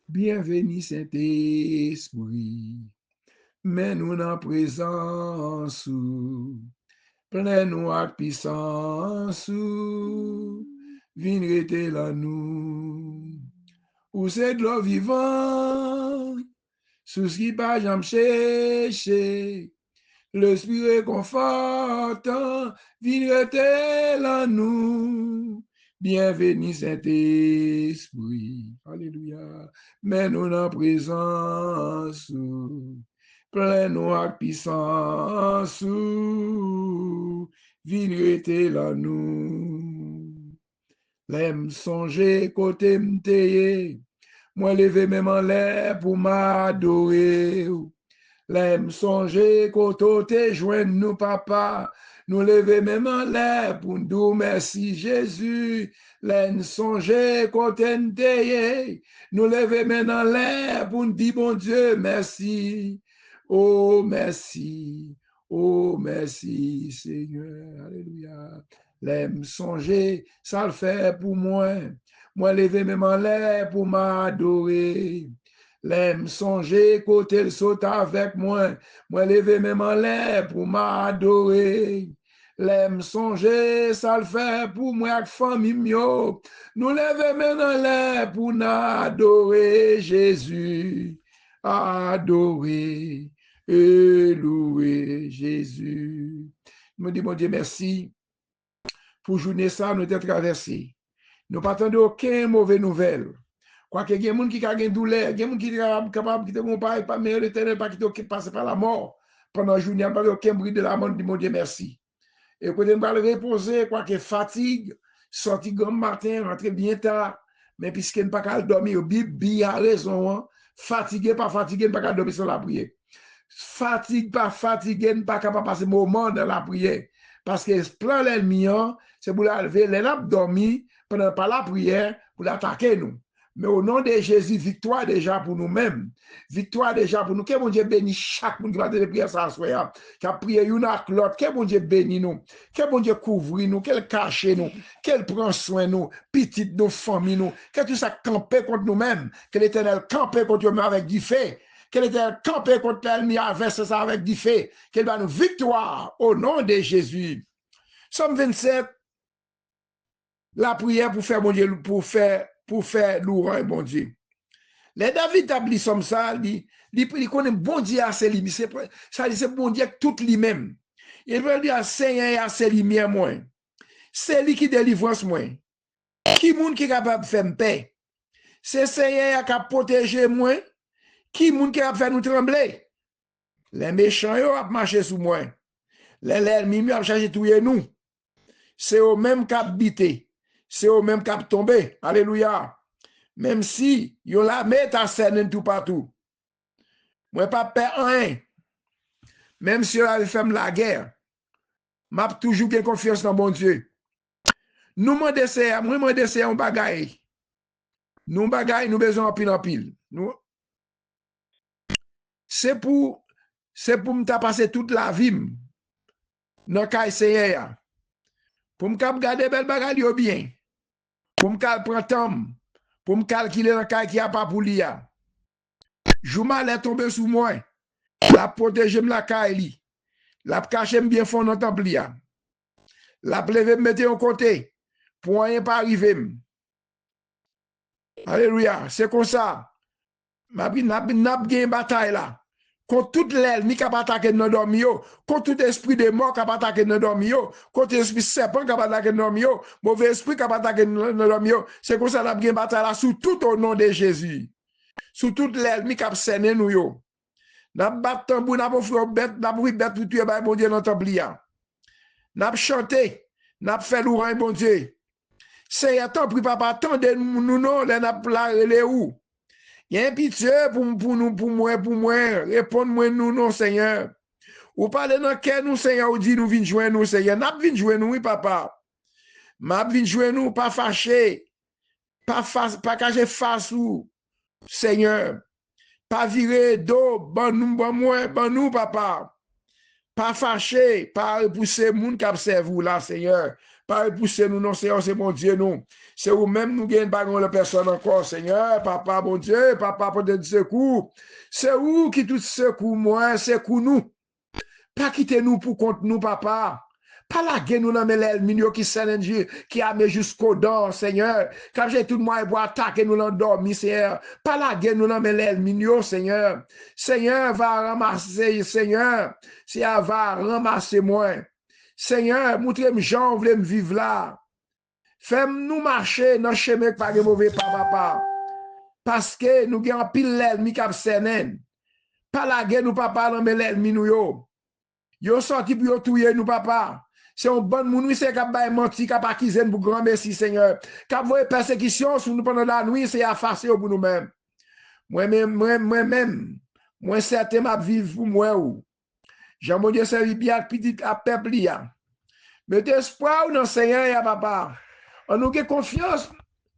Bienvenue Saint-Esprit, mets-nous dans présence, plein-nous avec puissance, viens rester là nous. Ou c'est de l'eau vivant, sous ce qui pas jamais chercher, le Spirit réconfortant, viens rester là nous. Bienvenue Saint-Esprit, alléluia, mets-nous dans présence, plein-nous avec puissance, viens rester là nous. L'aime songer côté m'teye, moi lever même en l'air pour m'adorer. L'aime songer côté joindre nous papa, nous lever même en l'air pour nous dire merci Jésus. L'aime songer côté m'teye, nous lever même en l'air pour nous dire bon Dieu merci. Oh merci, oh merci Seigneur, alléluia. L'aime songer, ça le fait pour moi. Moi, lever même en l'air pour m'adorer. L'aime songer, côté le saute avec moi. Moi, lever même en l'air pour m'adorer. L'aime songer, ça le fait pour moi avec famille mio. Nous lever même en l'air pour adorer Jésus. Adorer et louer Jésus. Je me dis, mon Dieu, merci pour journée ça, nous avons traversé. Nous n'attendons aucune mauvaise nouvelle. Quoique, il y a des gens qui ont une douleur, il y a des gens qui sont capables de quitter mon père, pas meilleur l'éternel, pas quitter, passer par la mort. Pendant la journée, nous n'avons aucun bruit de la mort, mon Dieu, merci. Et quand on va le reposer, quoique fatigue, sorti grand matin, rentrer bien tard, mais puisqu'il n'y a pas qu'à dormir, Bible a raison, fatigué, pas fatigué, pas qu'à dormir sur la prière. Fatigue, pas fatigué, pas capable de passer moment dans la prière. Parce que plan l'ennemi, c'est pour lever les lampes dormi pendant pas la prière pour l'attaquer nous. Mais au nom de Jésus, victoire déjà pour nous-mêmes. Victoire déjà pour nous. Que bon Dieu bénisse chaque monde qui va te prier ça soir. Qui a prié une à l'autre. Que bon Dieu bénisse nous. Que bon Dieu couvre nous. Qu'elle cache nous. Qu'elle prend soin nous. Petite nos familles nous. Que tout ça campe contre nous-mêmes. Que l'Éternel campe contre nous avec du fait. Qu'elle était campée contre l'ennemi avec ça avec du fait. Qu'elle va nous victoire au nom de Jésus. Somme 27, la prière pour faire bon Dieu, pour faire louange bon Dieu. Les David établit comme ça, il connaît bon Dieu à ses limites. Ça dit c'est bon Dieu tout lui-même. Il veut dire Seigneur à ses lumières moins. C'est lui qui délivre moi. Qui monde qui est capable de faire paix? C'est Seigneur qui a protégé moi. Qui monde qui a fait nous trembler? Les méchants ont marché sous moi. Les ennemis ont cherché tuer nous. C'est eux même qui habité. C'est eux même qui tombé. Alléluia. Même si ils ont la mettre à scène tout partout. Moi, pas peur rien. Même si ils ont fait la guerre, m'a toujours confiance dans bon Dieu. Nous m'en dessert, moi m'en dessert un bagaille. Nous bagaille, nous besoin en pile en pile. Nous c'est pour me passer toute la vie dans caille Seigneur. Pour me garder belle bagaille yo bien. Pour me prendre temps, pour me calculer dans caille qui a pas pour l'IA. Jou mal tomber sous moi. La protéger la caille. La cacher bien fond dans temple là. La lever mettre en côté pour rien pas arriver. Alléluia, c'est comme ça. N'a une bataille là. Contre toute l'ennemi qui a attaqué dans dormi, contre tout esprit de mort qui a attaqué dans dormi, contre esprit serpent qui a attaqué dans dormi, mauvais esprit qui a attaqué dans dormi, c'est comme ça n'a une bataille là sous tout au nom de Jésus. Sous toute l'ennemi qui a scéné nous yo. N'a battu tambour, n'a pas fait bête, n'a pas bête pour tuer bon Dieu dans temple là. N'a chanté, n'a fait louange bon Dieu. Seigneur, tant pis papa, attendez nous non, n'a pas les où. Il y a un pitié pour moi, répondre-moi nous non Seigneur. Ou parlez dans quel nous Seigneur, ou dit nous venons jouer nous Seigneur, n'a venons jouer nous oui papa. M'a venons jouer nous pas fâché, pas cacher face ou Seigneur. Pas virer dos, bon nous papa. Pas fâché, pas repousser moun qui observe vous là, Seigneur. Pas repousser nous, non, Seigneur, c'est mon Dieu, nous. C'est vous-même, nous gagnons pas la personne encore, Seigneur. Papa, mon Dieu, papa, pour te secours. C'est où qui tout secoue, moi, secoue nous. Pas quitter nous pour contre nous, papa. Pas la guerre nous dans les mignon qui s'élève, qui a mis jusqu'au dents, Seigneur. Quand j'ai tout le monde pour attaquer nous l'endormi, Seigneur. Pas la guerre nous dans les mignon, Seigneur. Seigneur va ramasser, Seigneur. Seigneur va ramasser moi. Seigneur, montrez-moi Jean, voulez me vivre là. Fais-nous marcher dans le chemin qui pas de mauvais pas, papa. Parce que nous avons pile l'ennemi qui a séné. Pas la guerre nous, papa, dans l'ennemi nous yo. Yo sorti pour yo touyer nous, papa. C'est un bon moun, oui, c'est qui a menti, qui a acquisé pour grand merci, Seigneur. Qui a voyé persécution sur nous pendant la nuit, c'est effacer pour nous-mêmes. Moi-même, moi, certain, ma vivre pour moi. Jean, mon Dieu, servi bien petit à peuple. Mettez espoir dans le Seigneur, papa. On nous a confiance.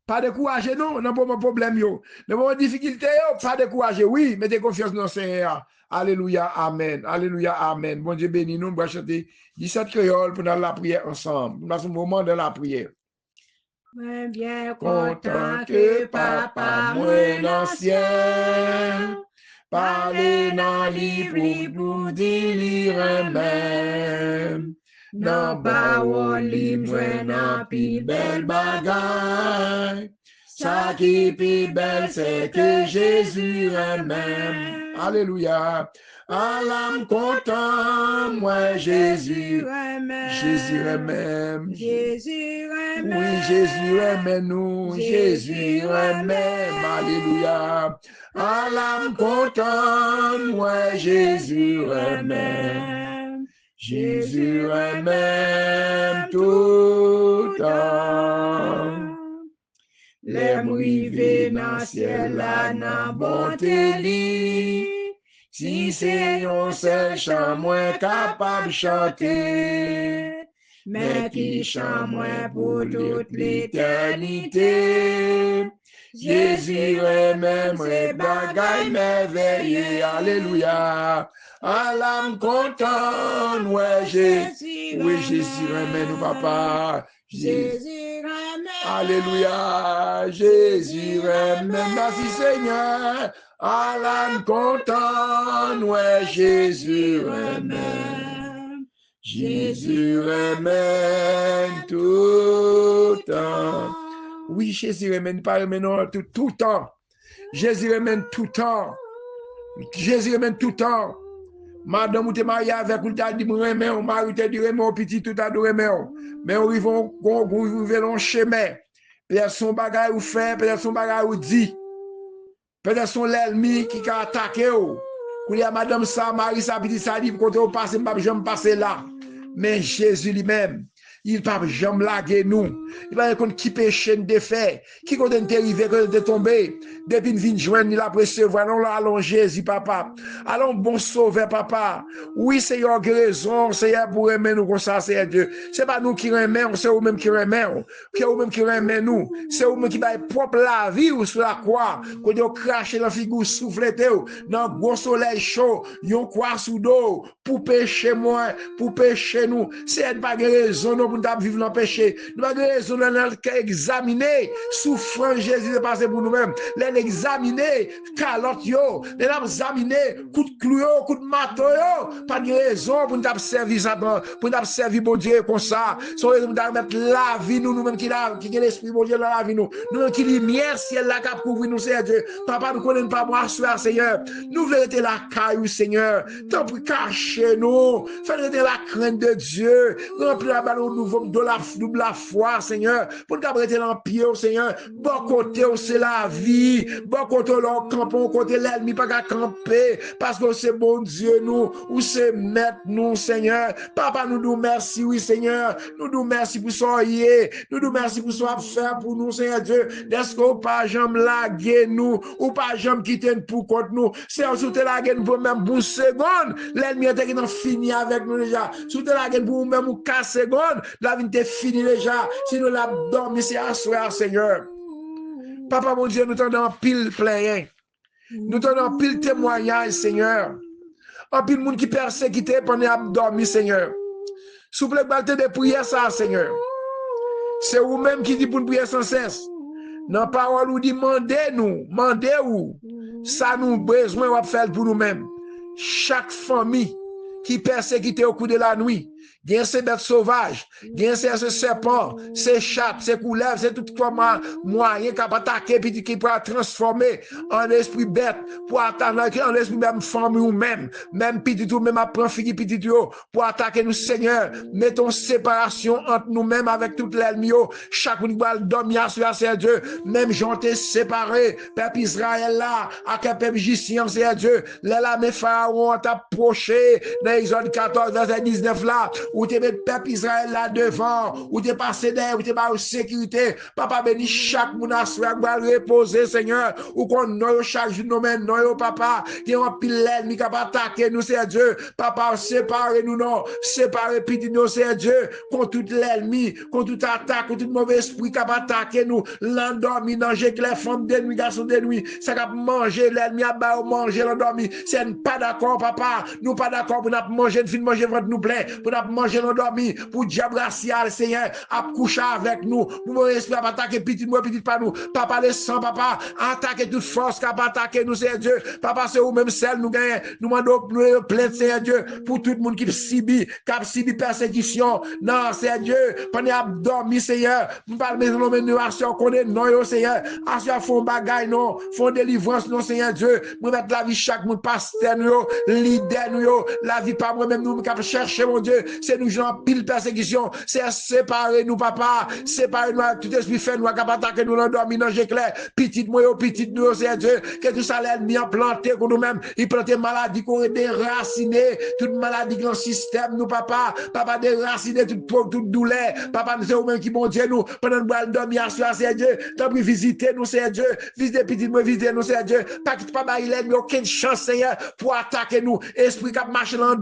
Pas décourager, non, non, pas mon problème, yo. Non, pas difficulté, yo, pas décourager. Oui, mettez confiance dans le Seigneur. Alléluia, amen. Alléluia, amen. Bon Dieu béni nous, on va chanter 17 créoles pour dans la prière ensemble. Dans ce moment de la prière. Moi bien content que papa, moi l'ancien, parler dans le livre pour dire même. Dans parole libre, dans pile belle bagaille. Ça qui est plus belle, c'est que Jésus même. Alléluia. À l'âme content, moi Jésus. Jésus même. Jésus même. Oui, Jésus aime nous. Jésus aime. Alléluia. À l'âme content, moi Jésus aime. Jésus aime tout temps. Les rivés dans le ciel, là, dans bonté li. Si c'est un seul chant, moins capable de chanter. Mais qui chante moins pour toute l'éternité. Jésus est même bagaille merveilleux. Alléluia. À l'âme contente, ouais, Jésus. Oui, Jésus aime nous, papa. Jésus aime. Alléluia. Jésus aime. Merci, Seigneur. À l'âme contente, ouais, Jésus aime. Jésus aime tout temps. Oui, Jésus aime, pas maintenant tout temps. Jésus aime tout temps. Jésus aime tout temps. Madame, tu es mariée avec ou t'as dit, mon mari t'a dit, mon petit, tout a dit, mais on arrive un chemin. Peut-être son bagage ou fait, peut-être son bagage ou dit. Peut-être son l'ennemi qui a attaqué. Quand il y a madame ça, Marie, ça, petit, ça dit, quand on passe, je vais passer là. Mais Jésus lui-même, il ne peut jamais laguer nous. Il va dire qui péché de fait, qui quand on est arrivé, quand on est tombé, depuis une vie joindre, il a recevoir. Allons Jésus, papa. Allons bon sauveur, papa. Oui, c'est une raison, Seigneur, pour aimer nous comme ça, Seigneur Dieu. C'est pas nous qui aimons, c'est vous-même qui aimons. C'est vous-même qui aimons nous. C'est vous-même qui va propre la vie ou sur la croix. Quand on crache la figure soufflée, dans le gros soleil chaud, on croit sous dos, pour pécher moi, pour pécher nous. C'est pas de raison, nous, pour nous vivre dans le péché. Nous pas de raison, nous examiner, souffrance Jésus de passer pour nous-mêmes. L'examiner, calotte yo, l'examiner, coup de clou yo, coup de marteau yo, pas de raison pour nous servir Satan, pour nous servir bon Dieu comme ça. Sans raison pour nous mettre la vie nous-mêmes qui a l'esprit bon Dieu dans la vie nous-mêmes qui lumière ciel la cap couvrir nous Seigneur Dieu. Papa nous connaissons pas moi soir Seigneur. Nous voulons être la caille Seigneur. Tant pour cacher nous, faire être la crainte de Dieu, remplir la ballon nouveau de la foi Seigneur, pour nous être l'empire Seigneur. Bon côté c'est la vie. Bon côté l'on campe, côté l'ennemi pas qu'à camper parce que c'est bon Dieu nous ou c'est maître nous Seigneur. Papa nous nous merci oui Seigneur. Nous nous merci pour soyez. Nous nous merci pour soit faire pour nous Seigneur Dieu. Est-ce qu'on pas jamais laguer nous ou pas jamais quitter pour contre nous. C'est en soute laguer nous pour même pour seconde. L'ennemi est fini avec nous déjà. Soute laguer pour même ou 4 secondes. La vie est finie déjà. Si nous la dormi c'est à soir Seigneur. Papa, mon Dieu, nous t'en pile plein. Nous t'en pile témoignage, Seigneur. En pile monde qui persécuté pendant à dormir, Seigneur. S'il vous plaît, balte de prière ça, Seigneur. C'est vous-même qui dit pour nous prier sans cesse. Dans la parole, nous dit, mandez-nous, mandez-vous. Ça nous besoin de faire pour nous-mêmes. Chaque famille qui persécute au cours de la nuit, bien ces bêtes sauvages, bien ces serpents, ces chats, ces couleuvres, c'est tout comment moyen qui peut attaquer puis qui peut transformer en esprit bête pour attaquer en esprit même famille ou même petit ou même après fini petit pour attaquer nous Seigneur. Mettons séparation entre nous-mêmes avec toute l'ennemi. Chaque une va dormir sur la Dieu. Même gens t'es séparés. Peuple Israël là, avec un peuple Jisien, c'est Dieu. Là, mes pharaons t'approché dans Exode 14, verset 19 là, où tu mets le peuple Israël là devant, où tu es passé derrière, où tu es en sécurité. Papa béni chaque monde à soi, va reposer, Seigneur, ou qu'on noie chaque jour, nous mêmes, noie, papa, qui ont pile l'ennemi qui va attaquer nous, c'est Dieu. Papa, séparez-nous, non, séparez petit nous, c'est Dieu, contre tout l'ennemi, contre toute attaque, contre tout mauvais esprit qui va attaquer nous, l'endormi, manger que les femmes de nuit, garçons de nuit, ça va manger l'ennemi, à bas, manger l'endormi. C'est pas d'accord, papa, nous pas d'accord pour nous manger, nous manger ventre nous plaît, pour nous manger l'endormi, pour diable racial, Seigneur, à coucher avec nous, pour mon esprit à attaquer petit moi, petit pas nous, papa, les sang, papa, attaquer toute force qui va attaquer nous, c'est Dieu, papa, c'est vous-même seul, nous gagnons, nous demandons, nous plainte, c'est Dieu, pour tout le monde qui subit persécution, non, c'est Dieu, pendant à dormir, Seigneur, nous parlons de nos nous connaît, non, Seigneur, à font bagaille, non, font délivrance, non, Seigneur Dieu, nous mettre la vie chaque monde, pasteur, nous, leader, nous, la vie pas moi-même, nous, qui chercher, mon Dieu, c'est nous, gens, pile persécution, c'est séparer nous, papa, séparer nous, tout esprit fait, nous, capable d'attaquer nous, l'endormi, dans j'éclair, petite, moi, petite, nous, Seigneur Dieu, que tout ça l'ennemi a planté, pour nous-mêmes, il planté maladie, qu'on est déraciné, toute maladie dans le système, nous, papa, déraciné, toute douleur, papa, nous, c'est vous-même qui, mon Dieu, nous, pendant nous, dormir, Seigneur Dieu, t'as pu visiter nous, Seigneur Dieu, visiter petit, moi, visiter nous, Seigneur Dieu, pas que tu pas bailler l'ennemi, aucune chance, Seigneur, pour attaquer nous, esprit qui a marché dans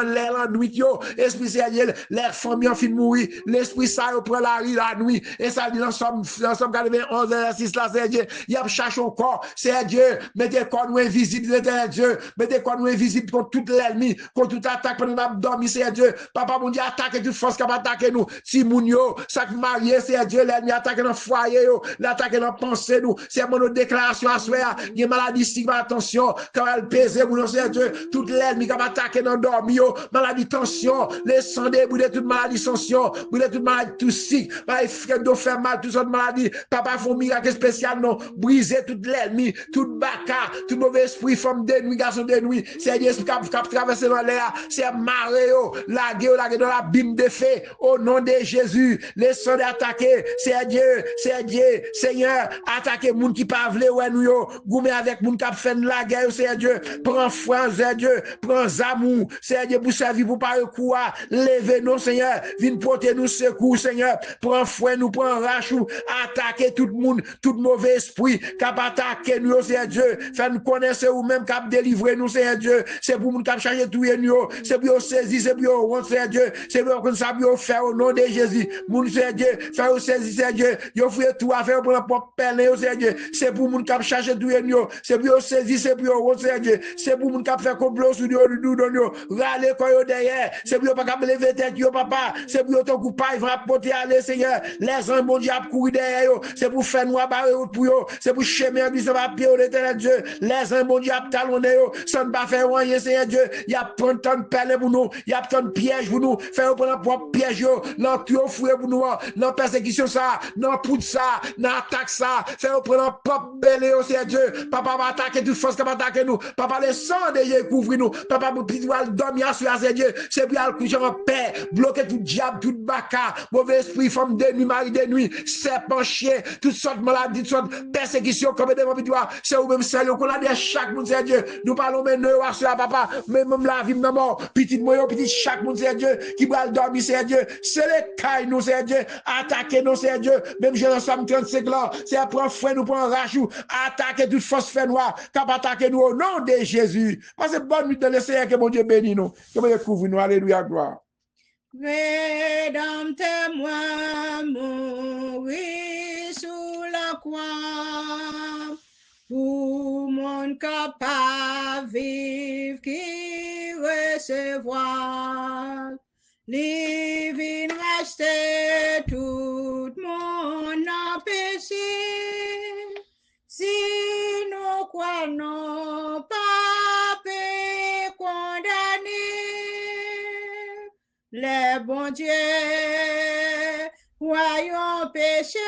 l'air, la nuit, esprit, Seigneur Dieu, l'air famille en fin de mourir, l'esprit, ça, prend la rue la nuit, et ça dit dans Somme 91, verset 6, là, Seigneur Dieu, il y a cherché encore, Seigneur Dieu, mettez quoi nous invisible, Seigneur Dieu, mettez quoi nous invisible contre toute l'ennemi, contre toute attaque, pendant nous dormir, Seigneur Dieu, papa, mon Dieu, attaque toute force qui va attaquer nous, si moun yo, ça qui marié, Seigneur Dieu, l'ennemi attaque dans le foyer, l'attaque dans la pensée, nous, c'est mon déclaration à soi, il y a maladie, stigma, attention, quand elle pèse, mon Seigneur Dieu, toute l'ennemi qui va attaquer dans le dormi, maladie, tension, les sangs, bouler toute maladie, tension, bouler toute maladie, tout sick, frère faire mal, toute sorte de maladie, papa, font miracle spécial, non, briser toute l'ennemi, toute baka, tout mauvais esprit, femme de nuit, garçon de nuit, c'est Dieu qui a traversé dans l'air, c'est maré, la guerre dans la bim de feu, au nom de Jésus, les sangs d'attaquer, c'est Dieu, Seigneur, attaquer moun qui pas vle ouais nous yo, goumer avec moun qui fait la guerre, c'est Dieu, prends foi, c'est Dieu, prends amour, c'est Dieu pour servir pour pas quoi, lever nous Seigneur, viens porter nous secours Seigneur, prends foi nous, prends rachou, attaquer tout le monde, tout mauvais esprit qui a attaqué nous c'est Dieu, faire nous connaître ou même qui a délivré nous c'est Dieu, c'est pour moun qui a changer tout nous, c'est pour saisir, c'est pour c'est Dieu, c'est pour qu'on ça pour faire au nom de Jésus, moun c'est Dieu, faire saisir c'est Dieu, yo fait tout à faire pour la propre pelle c'est Dieu, c'est pour moun qui a chercher tout nous, c'est pour saisir, c'est pour c'est Dieu, c'est pour moun qui a fait complot sur nous don yo, râler quand yo derrière, c'est pour pas capable lever tête yo papa, c'est pour ton coup pas va porter aller Seigneur, les anges bon Dieu a courir derrière yo, c'est pour faire noir barrer pour yo, c'est pour chemin du ça va pied au l'éternel Dieu, les anges bon Dieu a talonner yo, ça ne va faire rien Seigneur Dieu, il y a prendre tant de pelle pour nous, il y a tant de piège pour nous, faire prendre propre piège yo, non tu fouet pour nous, non persécution ça, non poudre ça, non attaque ça, faire prendre propre belle yo Seigneur Dieu, papa va attaquer toute force qui va attaquer nous, papa les sang de Dieu couvrir nous, papa pour pouvoir dormir sur Seigneur Dieu, c'est pour aller coucher en paix, bloquer tout diable, tout baka, mauvais esprit, femme de nuit, mari de nuit, serpent, chien, toutes sortes de maladies, toutes sortes de persécutions, comme des victoires, c'est vous même seul, qu'on a dit chaque monde, c'est Dieu, nous parlons maintenant à cela, papa, même la vie, maman, petit moyen, petit chaque monde, c'est Dieu, qui va dormir, c'est Dieu, c'est les cailles, nous, c'est Dieu, attaquer nous, c'est Dieu, même je Somme 35 là, c'est à prendre fouet, nous prendre rachou, attaquer toute force fait noire, cap attaquer nous au nom de Jésus, parce que bonne nuit dans le Seigneur, que mon Dieu bénisse nous, que mon Dieu couvre nous, alléluia, gloire. Rédempte-moi, mourir sous la croix, pour mon capable vivre qui recevoir, livre rester tout mon péchés. Si nous croyons pas condamné, les bons dieux, voyons péchés,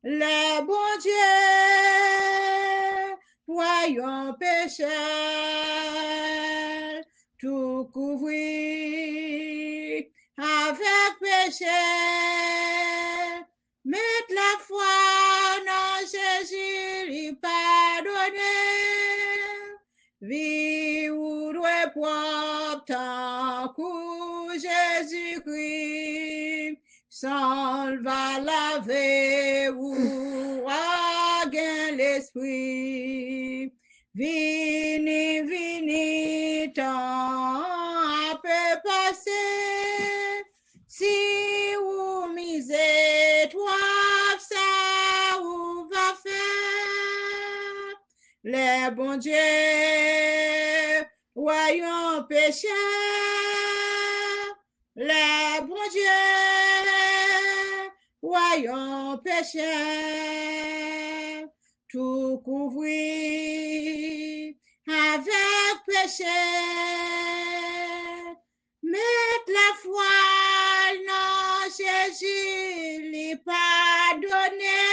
les bons dieux, voyons péchés, tout couvrir avec péché. Mettre la foi dans Jésus, lui pardonner. Vie ou doit propre tant que Jésus-Christ, sans va laver ou à gain l'esprit. Vini, vini, tant à peu passer. Si ou misez toi, ça ou va faire. Les bons dieux, voyons péché. Les bons dieux, voyons péché. Tout couvrir avec péché. Mettre la foi dans Jésus, lui pardonner.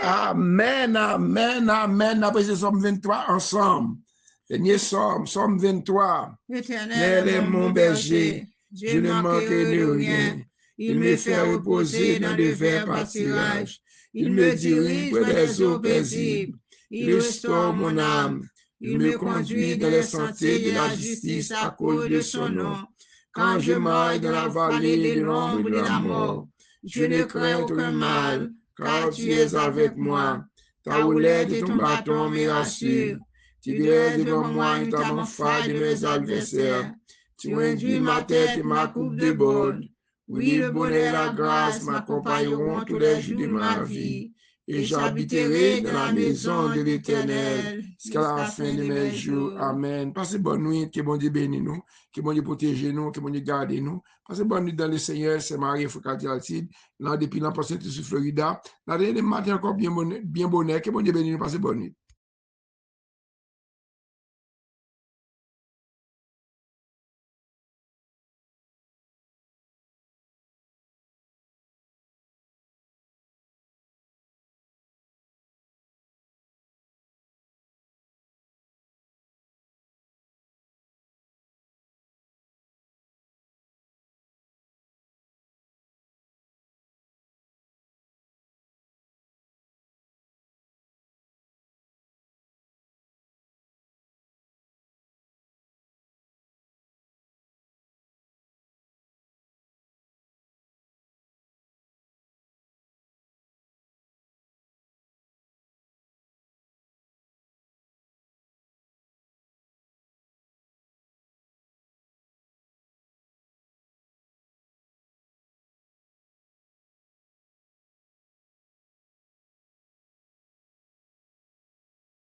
Amen, amen, amen. Après ce Somme 23 ensemble. Dernier Somme, Somme 23. Éternel est mon berger, je ne manquerai de rien. Il me fait reposer dans de verts pâturages. Il me dirige près des eaux paisibles. Il restaure mon âme. Il me conduit dans les sentiers de la justice à cause de son nom. Quand je marche dans la vallée de l'ombre de la mort, je ne crains aucun mal, car tu es avec moi. Ta houlette et ton bâton me rassurent. Tu dresses devant moi une table en face de mes adversaires. Tu induis ma tête et ma coupe déborde. Oui, le bonheur et la grâce m'accompagneront tous les jours de ma vie. Et j'habiterai dans la maison de l'Éternel Jusqu'à la fin de mes jours. Amen. Passez bonne nuit. Que bon Dieu bénisse nous. Que bon Dieu protège nous. Que bon Dieu garde nous. Passez bonne nuit dans le Seigneur. C'est Marie Foucault Altide. Là, depuis l'an passé, sur Florida. Là, le matin encore bien bonheur. Que bon Dieu bénisse nous. Passez bonne nuit.